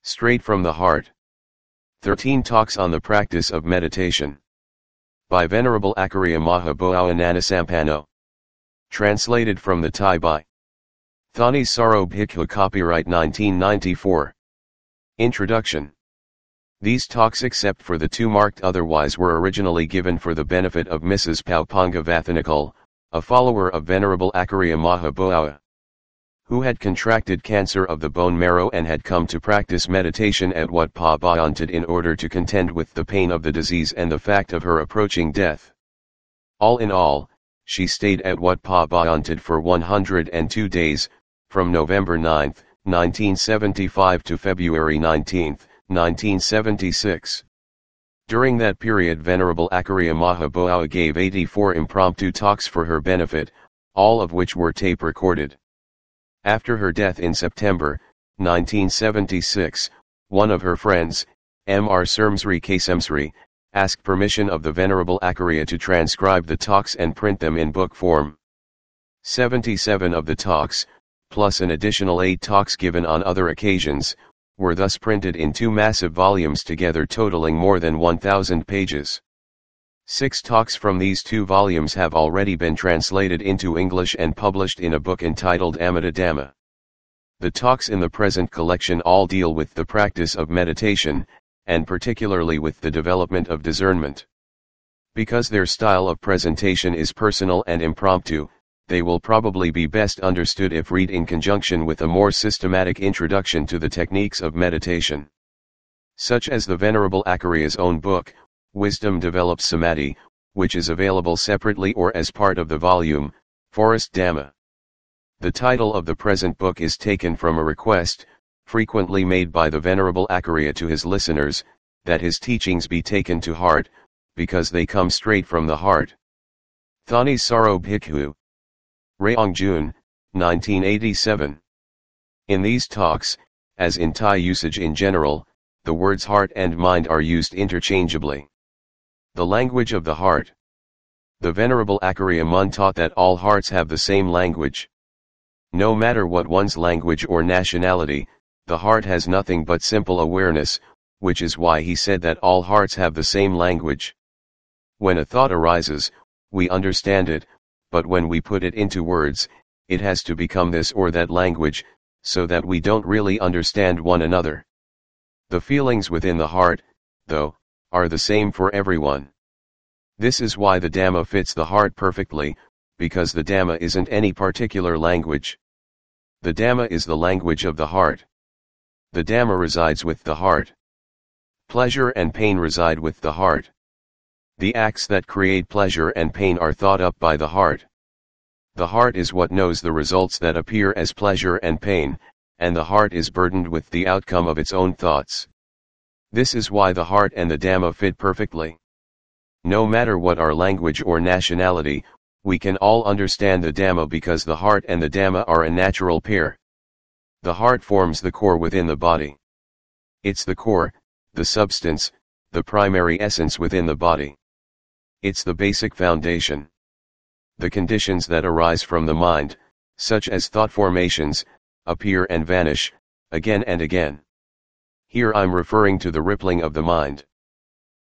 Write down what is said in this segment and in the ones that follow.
Straight from the Heart. 13 Talks on the Practice of Meditation. By Venerable Acariya Maha Boowa Ñanasampanno. Translated from the Thai by Thanissaro Bhikkhu. Copyright 1994. Introduction. These talks, except for the two marked otherwise, were originally given for the benefit of Mrs. Paupanga Vathanikul, a follower of Venerable Acariya Maha Boowa, who had contracted cancer of the bone marrow and had come to practice meditation at Wat Pa Bhayanted in order to contend with the pain of the disease and the fact of her approaching death. All in all, she stayed at Wat Pa Bhayanted for 102 days, from November 9, 1975 to February 19, 1976. During that period, Venerable Acariya Maha Boowa gave 84 impromptu talks for her benefit, all of which were tape recorded. After her death in September 1976, one of her friends, Mr. Surmsri Kasemsri, asked permission of the Venerable Acariya to transcribe the talks and print them in book form. 77 of the talks, plus an additional 8 talks given on other occasions, were thus printed in 2 massive volumes together totaling more than 1,000 pages. 6 talks from these 2 volumes have already been translated into English and published in a book entitled Amita Dhamma. The talks in the present collection all deal with the practice of meditation, and particularly with the development of discernment. Because their style of presentation is personal and impromptu, they will probably be best understood if read in conjunction with a more systematic introduction to the techniques of meditation, such as the Venerable Acariya's own book, Wisdom Develops Samadhi, which is available separately or as part of the volume, Forest Dhamma. The title of the present book is taken from a request, frequently made by the Venerable Acariya to his listeners, that his teachings be taken to heart, because they come straight from the heart. Thanissaro Bhikkhu. Rayong June, 1987. In these talks, as in Thai usage in general, the words heart and mind are used interchangeably. The language of the heart. The Venerable Acariya Mun taught that all hearts have the same language. No matter what one's language or nationality, the heart has nothing but simple awareness, which is why he said that all hearts have the same language. When a thought arises, we understand it, but when we put it into words, it has to become this or that language, so that we don't really understand one another. The feelings within the heart, though, are the same for everyone. This is why the Dhamma fits the heart perfectly, because the Dhamma isn't any particular language. The Dhamma is the language of the heart. The Dhamma resides with the heart. Pleasure and pain reside with the heart. The acts that create pleasure and pain are thought up by the heart. The heart is what knows the results that appear as pleasure and pain, and the heart is burdened with the outcome of its own thoughts. This is why the heart and the Dhamma fit perfectly. No matter what our language or nationality, we can all understand the Dhamma because the heart and the Dhamma are a natural pair. The heart forms the core within the body. It's the core, the substance, the primary essence within the body. It's the basic foundation. The conditions that arise from the mind, such as thought formations, appear and vanish, again and again. Here I'm referring to the rippling of the mind.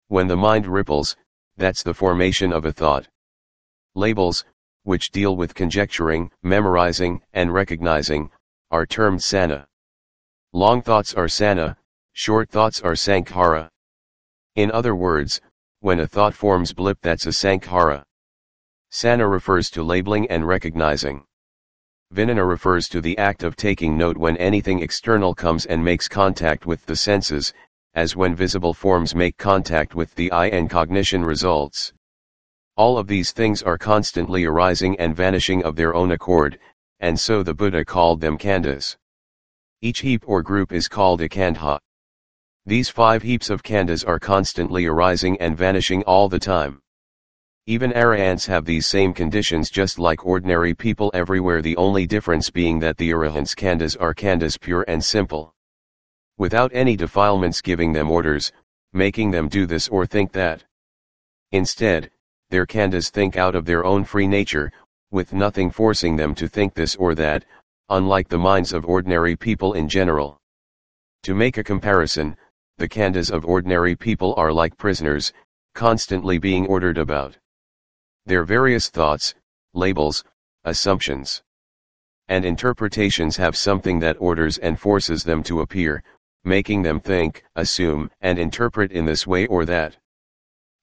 When the mind ripples, that's the formation of a thought. Labels, which deal with conjecturing, memorizing, and recognizing, are termed sana. Long thoughts are sana, short thoughts are sankhara. In other words, when a thought forms blip, that's a sankhara. Sana refers to labeling and recognizing. Vinana refers to the act of taking note when anything external comes and makes contact with the senses, as when visible forms make contact with the eye and cognition results. All of these things are constantly arising and vanishing of their own accord, and so the Buddha called them khandhas. Each heap or group is called a khandha. These 5 heaps of khandhas are constantly arising and vanishing all the time. Even arahants have these same conditions just like ordinary people everywhere, the only difference being that the arahants' khandhas are khandhas pure and simple, without any defilements giving them orders, making them do this or think that. Instead, their khandhas think out of their own free nature, with nothing forcing them to think this or that, unlike the minds of ordinary people in general. To make a comparison, the khandhas of ordinary people are like prisoners, constantly being ordered about. Their various thoughts, labels, assumptions, and interpretations have something that orders and forces them to appear, making them think, assume, and interpret in this way or that.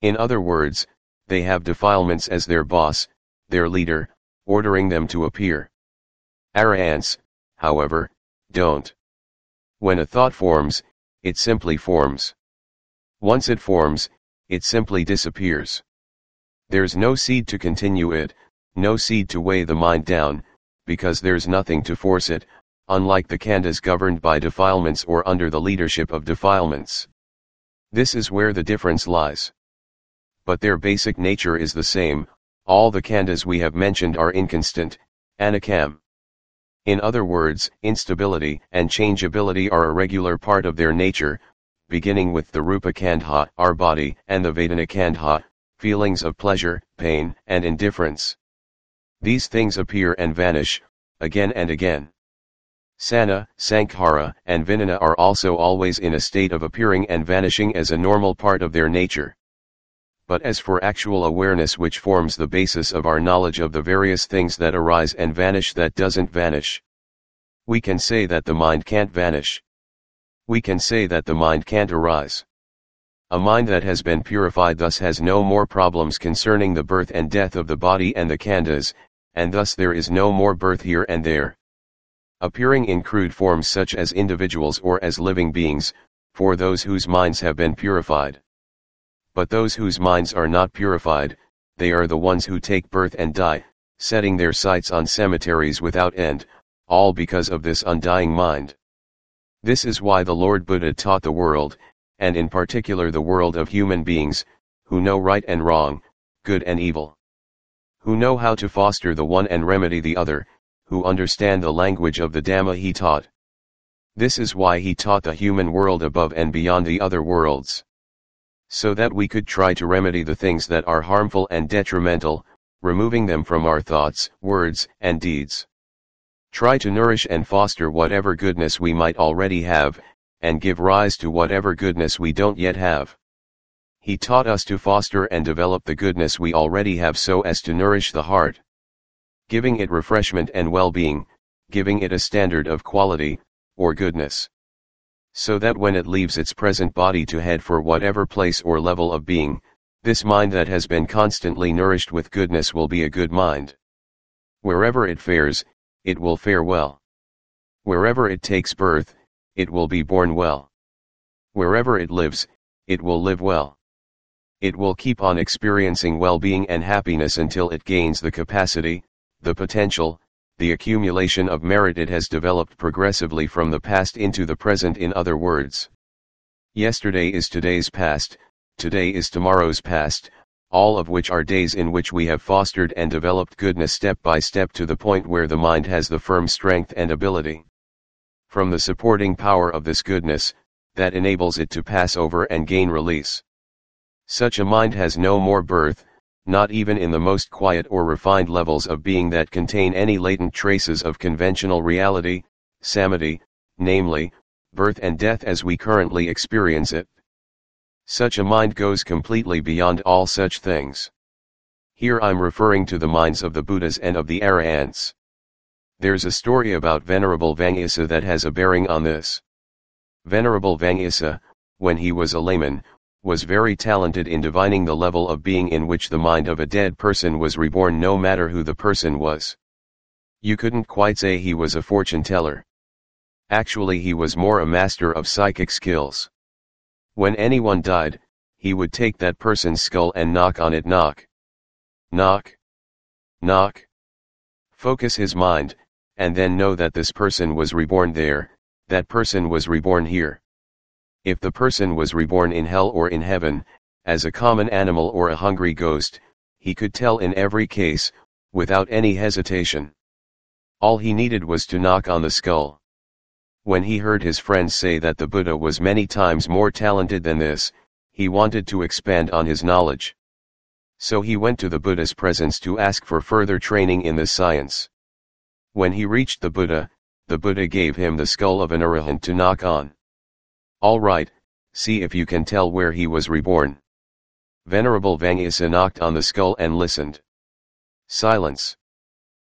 In other words, they have defilements as their boss, their leader, ordering them to appear. Arahants, however, don't. When a thought forms, it simply forms. Once it forms, it simply disappears. There's no seed to continue it, no seed to weigh the mind down, because there's nothing to force it, unlike the khandhas governed by defilements or under the leadership of defilements. This is where the difference lies. But their basic nature is the same. All the khandhas we have mentioned are inconstant, anakam. In other words, instability and changeability are a regular part of their nature, beginning with the rupa khandha, our body, and the vedana khandha, feelings of pleasure, pain, and indifference. These things appear and vanish, again and again. Sana, sankhara, and vinana are also always in a state of appearing and vanishing as a normal part of their nature. But as for actual awareness, which forms the basis of our knowledge of the various things that arise and vanish that doesn't vanish, we can say that the mind can't vanish. We can say that the mind can't arise. A mind that has been purified thus has no more problems concerning the birth and death of the body and the khandhas, and thus there is no more birth here and there, appearing in crude forms such as individuals or as living beings, for those whose minds have been purified. But those whose minds are not purified, they are the ones who take birth and die, setting their sights on cemeteries without end, all because of this undying mind. This is why the Lord Buddha taught the world, and in particular the world of human beings, who know right and wrong, good and evil, who know how to foster the one and remedy the other, who understand the language of the Dhamma he taught. This is why he taught the human world above and beyond the other worlds, so that we could try to remedy the things that are harmful and detrimental, removing them from our thoughts, words, and deeds. Try to nourish and foster whatever goodness we might already have, and give rise to whatever goodness we don't yet have. He taught us to foster and develop the goodness we already have so as to nourish the heart, giving it refreshment and well-being, giving it a standard of quality, or goodness, so that when it leaves its present body to head for whatever place or level of being, this mind that has been constantly nourished with goodness will be a good mind. Wherever it fares, it will fare well. Wherever it takes birth, it will be born well. Wherever it lives, it will live well. It will keep on experiencing well-being and happiness until it gains the capacity, the potential, the accumulation of merit it has developed progressively from the past into the present. In other words, yesterday is today's past, today is tomorrow's past, all of which are days in which we have fostered and developed goodness step by step to the point where the mind has the firm strength and ability, from the supporting power of this goodness, that enables it to pass over and gain release. Such a mind has no more birth, not even in the most quiet or refined levels of being that contain any latent traces of conventional reality, samadhi, namely, birth and death as we currently experience it. Such a mind goes completely beyond all such things. Here I'm referring to the minds of the Buddhas and of the Arahants. There's a story about Venerable Vangasa that has a bearing on this. Venerable Vangasa, when he was a layman, was very talented in divining the level of being in which the mind of a dead person was reborn, no matter who the person was. You couldn't quite say he was a fortune teller. Actually, he was more a master of psychic skills. When anyone died, he would take that person's skull and knock on it, knock, knock, knock. Focus his mind, and then know that this person was reborn there, that person was reborn here. If the person was reborn in hell or in heaven, as a common animal or a hungry ghost, he could tell in every case, without any hesitation. All he needed was to knock on the skull. When he heard his friends say that the Buddha was many times more talented than this, he wanted to expand on his knowledge. So he went to the Buddha's presence to ask for further training in this science. When he reached the Buddha gave him the skull of an arahant to knock on. All right, see if you can tell where he was reborn. Venerable Vangisa knocked on the skull and listened. Silence.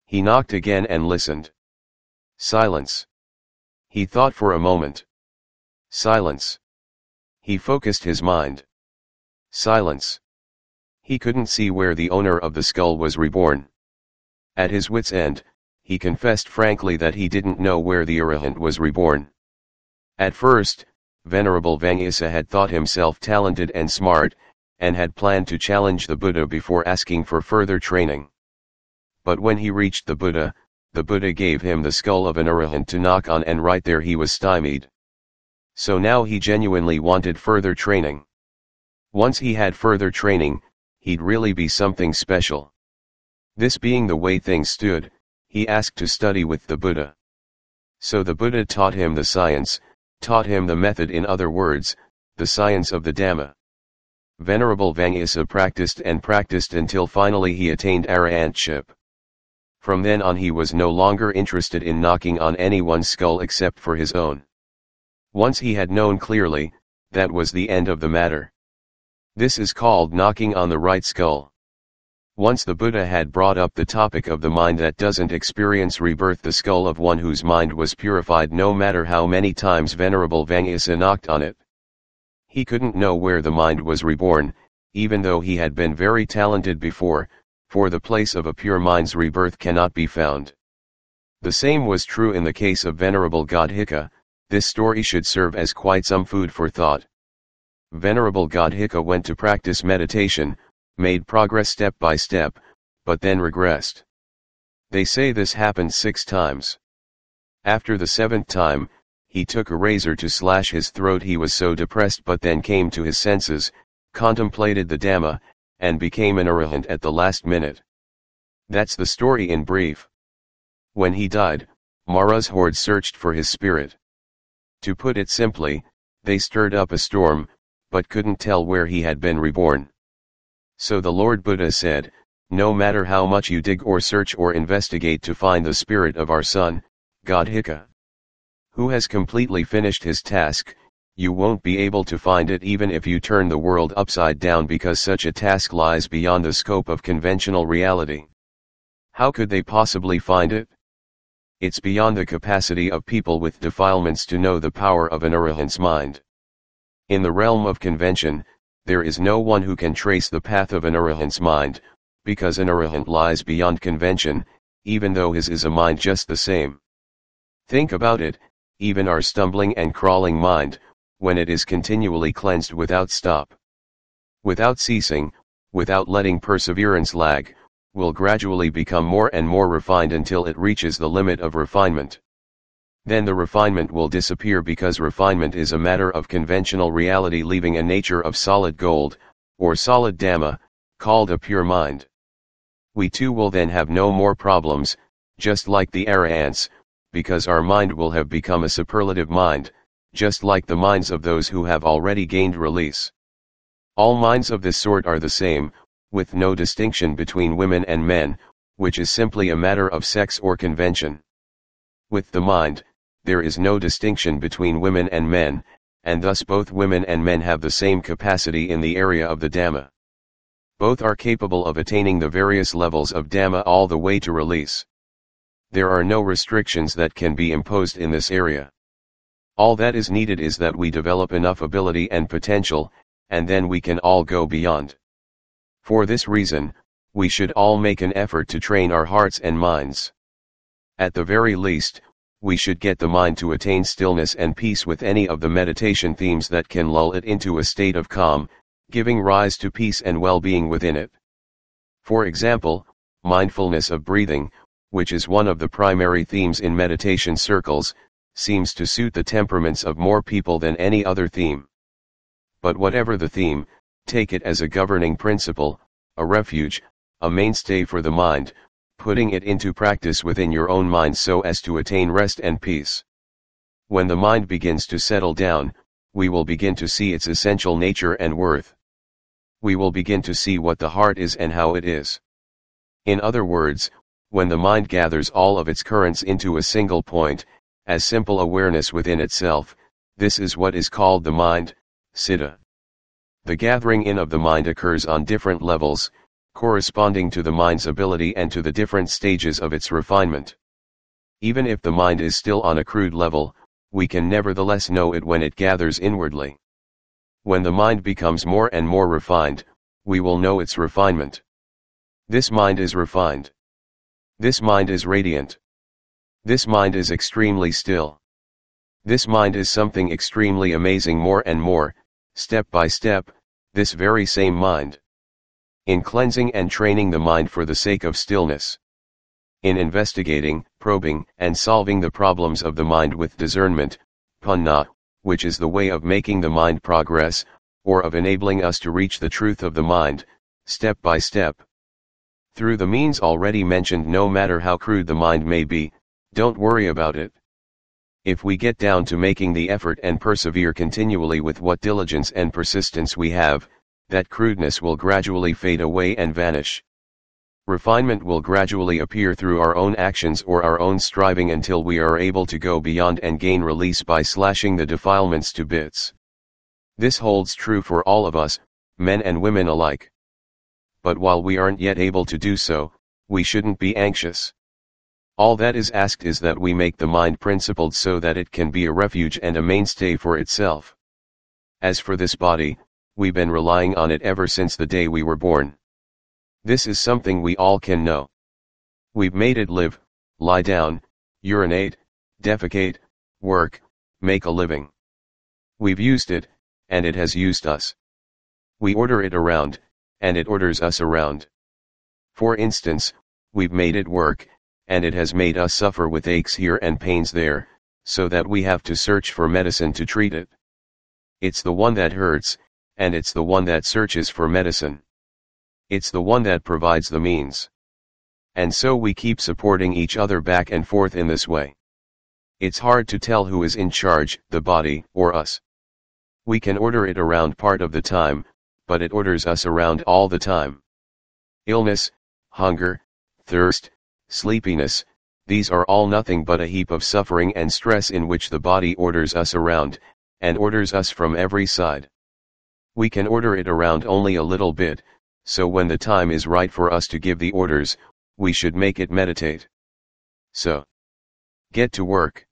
He knocked again and listened. Silence. He thought for a moment. Silence. He focused his mind. Silence. He couldn't see where the owner of the skull was reborn. At his wit's end, he confessed frankly that he didn't know where the arahant was reborn. At first, Venerable Vangisa had thought himself talented and smart, and had planned to challenge the Buddha before asking for further training. But when he reached the Buddha gave him the skull of an arahant to knock on, and right there he was stymied. So now he genuinely wanted further training. Once he had further training, he'd really be something special. This being the way things stood, he asked to study with the Buddha. So the Buddha taught him the science, taught him the method, in other words, the science of the Dhamma. Venerable Vangisa practiced and practiced until finally he attained arahantship. From then on he was no longer interested in knocking on anyone's skull except for his own. Once he had known clearly, that was the end of the matter. This is called knocking on the right skull. Once the Buddha had brought up the topic of the mind that doesn't experience rebirth, the skull of one whose mind was purified, no matter how many times Venerable Vangisa knocked on it. He couldn't know where the mind was reborn, even though he had been very talented before, for the place of a pure mind's rebirth cannot be found. The same was true in the case of Venerable Godhika. This story should serve as quite some food for thought. Venerable Godhika went to practice meditation, made progress step by step, but then regressed. They say this happened 6 times. After the 7th time, he took a razor to slash his throat. He was so depressed, but then came to his senses, contemplated the Dhamma, and became an arahant at the last minute. That's the story in brief. When he died, Mara's horde searched for his spirit. To put it simply, they stirred up a storm, but couldn't tell where he had been reborn. So the Lord Buddha said, no matter how much you dig or search or investigate to find the spirit of our son, Godhika, who has completely finished his task, you won't be able to find it even if you turn the world upside down, because such a task lies beyond the scope of conventional reality. How could they possibly find it? It's beyond the capacity of people with defilements to know the power of an arahant's mind. In the realm of convention, there is no one who can trace the path of an arahant's mind, because an arahant lies beyond convention, even though his is a mind just the same. Think about it, even our stumbling and crawling mind, when it is continually cleansed without stop, without ceasing, without letting perseverance lag, will gradually become more and more refined until it reaches the limit of refinement. Then the refinement will disappear, because refinement is a matter of conventional reality, leaving a nature of solid gold, or solid Dhamma, called a pure mind. We too will then have no more problems, just like the arahants, because our mind will have become a superlative mind, just like the minds of those who have already gained release. All minds of this sort are the same, with no distinction between women and men, which is simply a matter of sex or convention. With the mind, there is no distinction between women and men, and thus both women and men have the same capacity in the area of the Dhamma. Both are capable of attaining the various levels of Dhamma all the way to release. There are no restrictions that can be imposed in this area. All that is needed is that we develop enough ability and potential, and then we can all go beyond. For this reason, we should all make an effort to train our hearts and minds. At the very least, we should get the mind to attain stillness and peace with any of the meditation themes that can lull it into a state of calm, giving rise to peace and well-being within it. For example, mindfulness of breathing, which is one of the primary themes in meditation circles, seems to suit the temperaments of more people than any other theme. But whatever the theme, take it as a governing principle, a refuge, a mainstay for the mind, putting it into practice within your own mind so as to attain rest and peace. When the mind begins to settle down, we will begin to see its essential nature and worth. We will begin to see what the heart is and how it is. In other words, when the mind gathers all of its currents into a single point, as simple awareness within itself, This is what is called the mind, citta. The gathering in of the mind occurs on different levels, corresponding to the mind's ability and to the different stages of its refinement. Even if the mind is still on a crude level, we can nevertheless know it when it gathers inwardly. When the mind becomes more and more refined, we will know its refinement. This mind is refined. This mind is radiant. This mind is extremely still. This mind is something extremely amazing. More and more, step by step, this very same mind. In cleansing and training the mind for the sake of stillness. In investigating, probing, and solving the problems of the mind with discernment, panna, which is the way of making the mind progress, or of enabling us to reach the truth of the mind, step by step. Through the means already mentioned, no matter how crude the mind may be, don't worry about it. If we get down to making the effort and persevere continually with what diligence and persistence we have, that crudeness will gradually fade away and vanish. Refinement will gradually appear through our own actions or our own striving until we are able to go beyond and gain release by slashing the defilements to bits. This holds true for all of us, men and women alike. But while we aren't yet able to do so, we shouldn't be anxious. All that is asked is that we make the mind principled so that it can be a refuge and a mainstay for itself. As for this body, we've been relying on it ever since the day we were born. This is something we all can know. We've made it live, lie down, urinate, defecate, work, make a living. We've used it, and it has used us. We order it around, and it orders us around. For instance, we've made it work, and it has made us suffer with aches here and pains there, so that we have to search for medicine to treat it. It's the one that hurts, and it's the one that searches for medicine. It's the one that provides the means. And so we keep supporting each other back and forth in this way. It's hard to tell who is in charge, the body or us. We can order it around part of the time, but it orders us around all the time. Illness, hunger, thirst, sleepiness, these are all nothing but a heap of suffering and stress in which the body orders us around, and orders us from every side. We can order it around only a little bit, so when the time is right for us to give the orders, we should make it meditate. So, get to work.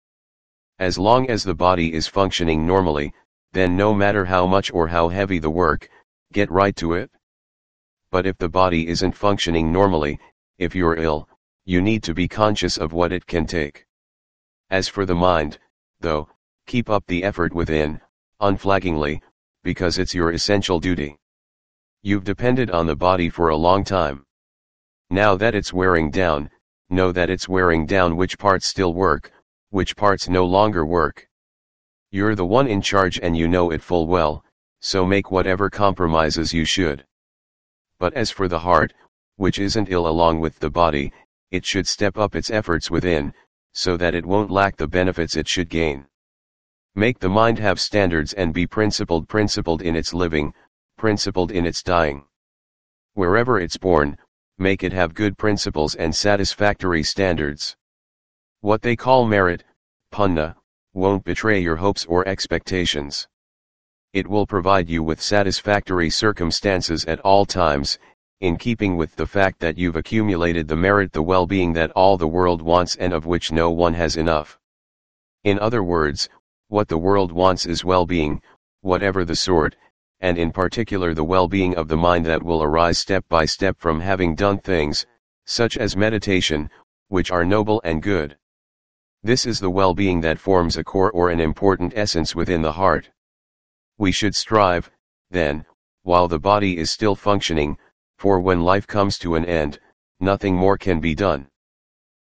As long as the body is functioning normally, then no matter how much or how heavy the work, get right to it. But if the body isn't functioning normally, if you're ill, you need to be conscious of what it can take. As for the mind, though, keep up the effort within, unflaggingly, because it's your essential duty. You've depended on the body for a long time. Now that it's wearing down, know that it's wearing down which parts still work, which parts no longer work. You're the one in charge and you know it full well, so make whatever compromises you should. But as for the heart, which isn't ill along with the body, it should step up its efforts within, so that it won't lack the benefits it should gain. Make the mind have standards and be principled in its living, principled in its dying. Wherever it's born, make it have good principles and satisfactory standards. What they call merit, punna, won't betray your hopes or expectations. It will provide you with satisfactory circumstances at all times, in keeping with the fact that you've accumulated the merit, the well-being that all the world wants and of which no one has enough. In other words, what the world wants is well-being, whatever the sort, and in particular the well-being of the mind that will arise step by step from having done things, such as meditation, which are noble and good. This is the well-being that forms a core or an important essence within the heart. We should strive, then, while the body is still functioning, for when life comes to an end, nothing more can be done.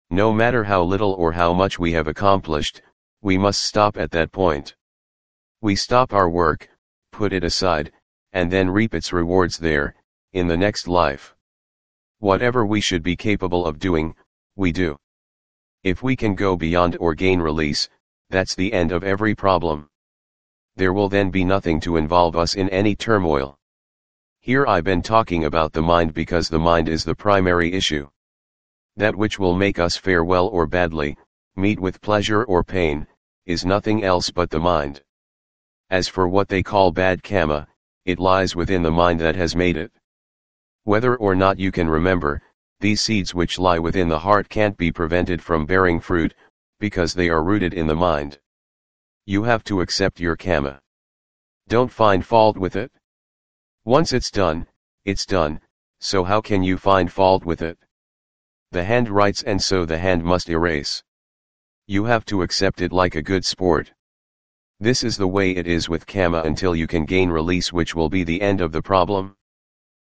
No matter how little or how much we have accomplished, we must stop at that point. We stop our work, put it aside, and then reap its rewards there, in the next life. Whatever we should be capable of doing, we do. If we can go beyond or gain release, that's the end of every problem. There will then be nothing to involve us in any turmoil. Here I've been talking about the mind because the mind is the primary issue. That which will make us fare well or badly, meet with pleasure or pain, is nothing else but the mind. As for what they call bad karma, it lies within the mind that has made it. Whether or not you can remember, these seeds which lie within the heart can't be prevented from bearing fruit, because they are rooted in the mind. You have to accept your karma. Don't find fault with it. Once it's done, so how can you find fault with it? The hand writes and so the hand must erase. You have to accept it like a good sport. This is the way it is with karma until you can gain release, which will be the end of the problem.